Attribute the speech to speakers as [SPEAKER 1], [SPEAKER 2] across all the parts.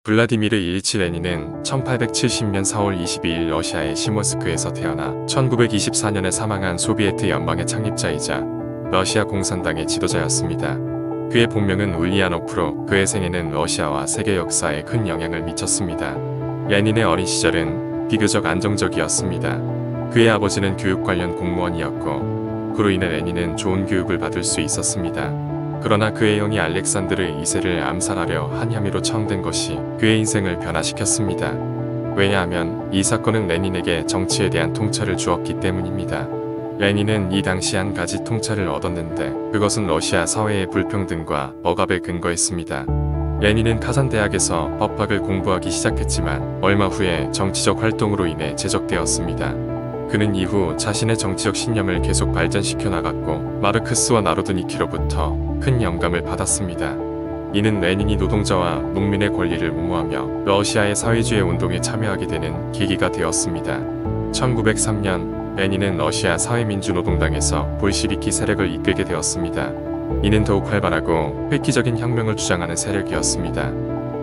[SPEAKER 1] 블라디미르 일치 레닌은 1870년 4월 22일 러시아의 시모스크에서 태어나 1924년에 사망한 소비에트 연방의 창립자이자 러시아 공산당의 지도자였습니다. 그의 본명은 울리아노프로 그의 생애는 러시아와 세계 역사에 큰 영향을 미쳤습니다. 레닌의 어린 시절은 비교적 안정적이었습니다. 그의 아버지는 교육 관련 공무원이었고 그로 인해 레닌은 좋은 교육을 받을 수 있었습니다. 그러나 그의 형이 알렉산드르 2세를 암살하려 한 혐의로 처형된 것이 그의 인생을 변화시켰습니다. 왜냐하면 이 사건은 레닌에게 정치에 대한 통찰을 주었기 때문입니다. 레닌은 이 당시 한 가지 통찰을 얻었는데 그것은 러시아 사회의 불평등과 억압에 근거했습니다. 레닌은 카잔 대학에서 법학을 공부하기 시작했지만 얼마 후에 정치적 활동으로 인해 제적되었습니다. 그는 이후 자신의 정치적 신념을 계속 발전시켜 나갔고 마르크스와 나로드니키로부터 큰 영감을 받았습니다. 이는 레닌이 노동자와 농민의 권리를 옹호하며 러시아의 사회주의 운동에 참여하게 되는 계기가 되었습니다. 1903년 레닌은 러시아 사회민주노동당에서 볼시비키 세력을 이끌게 되었습니다. 이는 더욱 활발하고 획기적인 혁명을 주장하는 세력이었습니다.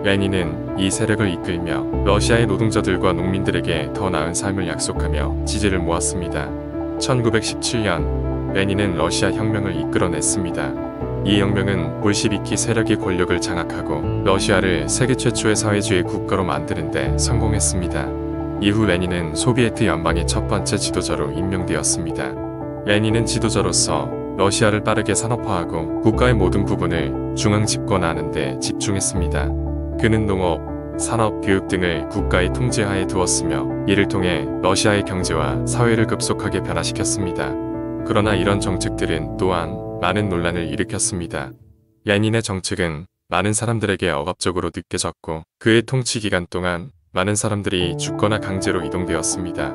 [SPEAKER 1] 레닌은 이 세력을 이끌며 러시아의 노동자들과 농민들에게 더 나은 삶을 약속하며 지지를 모았습니다. 1917년 레닌은 러시아 혁명을 이끌어냈습니다. 이 혁명은 볼시비키 세력의 권력을 장악하고 러시아를 세계 최초의 사회주의 국가로 만드는 데 성공했습니다. 이후 레닌은 소비에트 연방의 첫 번째 지도자로 임명되었습니다. 레닌은 지도자로서 러시아를 빠르게 산업화하고 국가의 모든 부분을 중앙 집권하는 데 집중했습니다. 그는 농업, 산업, 교육 등을 국가의 통제하에 두었으며 이를 통해 러시아의 경제와 사회를 급속하게 변화시켰습니다. 그러나 이런 정책들은 또한 많은 논란을 일으켰습니다. 레닌의 정책은 많은 사람들에게 억압적으로 느껴졌고 그의 통치 기간 동안 많은 사람들이 죽거나 강제로 이동되었습니다.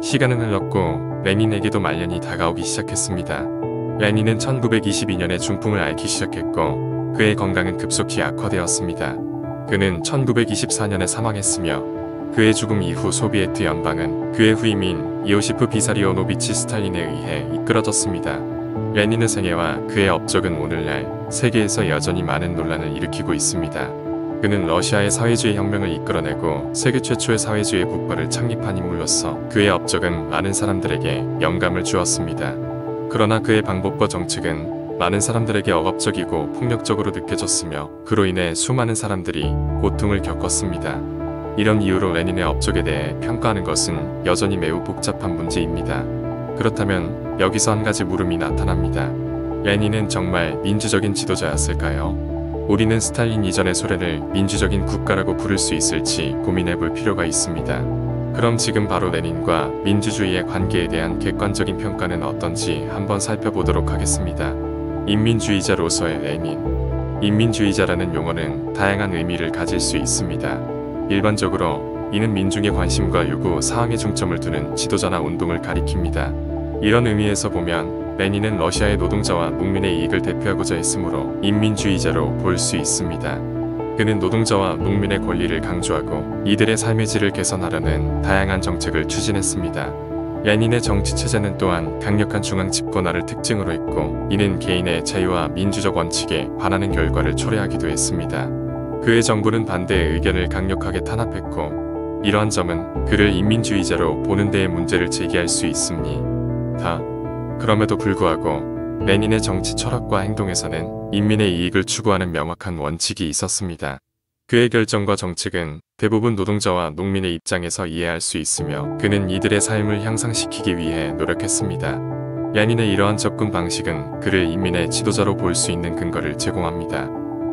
[SPEAKER 1] 시간은 흘렀고 레닌에게도 말년이 다가오기 시작했습니다. 레닌은 1922년에 중풍을 앓기 시작했고 그의 건강은 급속히 악화되었습니다. 그는 1924년에 사망했으며 그의 죽음 이후 소비에트 연방은 그의 후임인 이오시프 비사리오노비치 스탈린에 의해 이끌어졌습니다. 레닌의 생애와 그의 업적은 오늘날 세계에서 여전히 많은 논란을 일으키고 있습니다. 그는 러시아의 사회주의 혁명을 이끌어내고 세계 최초의 사회주의 국가를 창립한 인물로서 그의 업적은 많은 사람들에게 영감을 주었습니다. 그러나 그의 방법과 정책은 많은 사람들에게 억압적이고 폭력적으로 느껴졌으며 그로 인해 수많은 사람들이 고통을 겪었습니다. 이런 이유로 레닌의 업적에 대해 평가하는 것은 여전히 매우 복잡한 문제입니다. 그렇다면 여기서 한 가지 물음이 나타납니다. 레닌은 정말 민주적인 지도자였을까요? 우리는 스탈린 이전의 소련을 민주적인 국가라고 부를 수 있을지 고민해 볼 필요가 있습니다. 그럼 지금 바로 레닌과 민주주의의 관계에 대한 객관적인 평가는 어떤지 한번 살펴보도록 하겠습니다. 인민주의자로서의 레닌. 인민주의자라는 용어는 다양한 의미를 가질 수 있습니다. 일반적으로 이는 민중의 관심과 요구 사항에 중점을 두는 지도자나 운동을 가리킵니다. 이런 의미에서 보면 레닌은 러시아의 노동자와 농민의 이익을 대표하고자 했으므로 인민주의자로 볼 수 있습니다. 그는 노동자와 농민의 권리를 강조하고 이들의 삶의 질을 개선하려는 다양한 정책을 추진했습니다. 레닌의 정치체제는 또한 강력한 중앙 집권화를 특징으로 했고 이는 개인의 자유와 민주적 원칙에 반하는 결과를 초래하기도 했습니다. 그의 정부는 반대의 의견을 강력하게 탄압했고 이러한 점은 그를 인민주의자로 보는 데에 문제를 제기할 수 있습니다. 그럼에도 불구하고 레닌의 정치 철학과 행동에서는 인민의 이익을 추구하는 명확한 원칙이 있었습니다. 그의 결정과 정책은 대부분 노동자와 농민의 입장에서 이해할 수 있으며 그는 이들의 삶을 향상시키기 위해 노력했습니다. 레닌의 이러한 접근 방식은 그를 인민의 지도자로 볼 수 있는 근거를 제공합니다.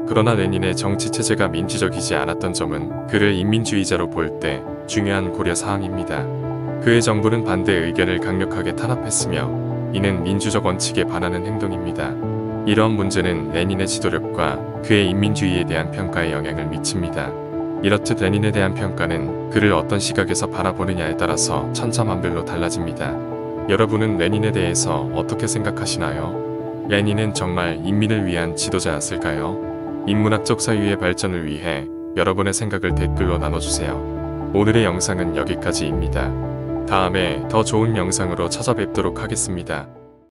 [SPEAKER 1] 그러나 레닌의 정치체제가 민주적이지 않았던 점은 그를 인민주의자로 볼 때 중요한 고려사항입니다. 그의 정부는 반대의 의견을 강력하게 탄압했으며 이는 민주적 원칙에 반하는 행동입니다. 이러한 문제는 레닌의 지도력과 그의 인민주의에 대한 평가에 영향을 미칩니다. 이렇듯 레닌에 대한 평가는 그를 어떤 시각에서 바라보느냐에 따라서 천차만별로 달라집니다. 여러분은 레닌에 대해서 어떻게 생각하시나요? 레닌은 정말 인민을 위한 지도자였을까요? 인문학적 사유의 발전을 위해 여러분의 생각을 댓글로 나눠주세요. 오늘의 영상은 여기까지입니다. 다음에 더 좋은 영상으로 찾아뵙도록 하겠습니다.